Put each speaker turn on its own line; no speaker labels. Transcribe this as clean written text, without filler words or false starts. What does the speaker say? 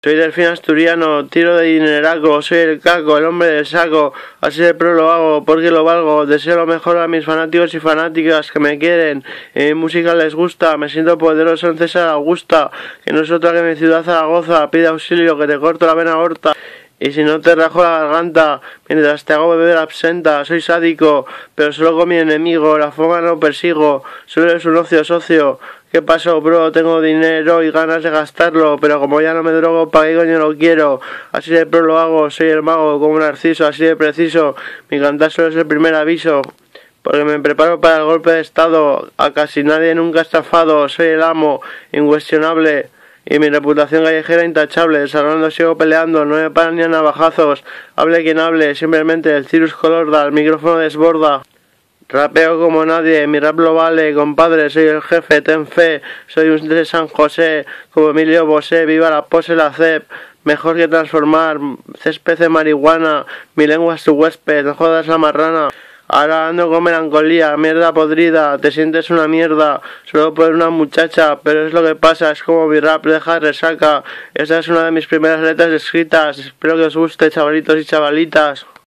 Soy delfín asturiano, tiro de dineraco, soy el caco, el hombre del saco, así de pro lo hago, porque lo valgo, deseo lo mejor a mis fanáticos y fanáticas que me quieren, mi música les gusta, me siento poderoso en César Augusta, que no es otra que mi ciudad Zaragoza, pide auxilio que te corto la vena aorta. Y si no te rajo la garganta, mientras te hago beber absenta, soy sádico, pero solo con mi enemigo, la fama no persigo, solo es un ocio socio. ¿Qué pasó, bro? Tengo dinero y ganas de gastarlo, pero como ya no me drogo, ¿para qué coño lo quiero? Así de pro lo hago, soy el mago, como un narciso, así de preciso, mi cantar solo es el primer aviso. Porque me preparo para el golpe de estado, a casi nadie nunca he estafado, soy el amo, incuestionable. Y mi reputación callejera intachable, desarrollando sigo peleando, no me paran ni a navajazos, hable quien hable, simplemente el Cirrus Colorda, el micrófono desborda. Rapeo como nadie, mi rap lo vale, compadre, soy el jefe, ten fe, soy un de San José, como Emilio Bosé, viva la pose, la CEP, mejor que transformar, césped de marihuana, mi lengua es tu huésped, no jodas la marrana. Ahora ando con melancolía, mierda podrida, te sientes una mierda, solo por una muchacha, pero es lo que pasa, es como mi rap deja resaca. Esa es una de mis primeras letras escritas, espero que os guste, chavalitos y chavalitas.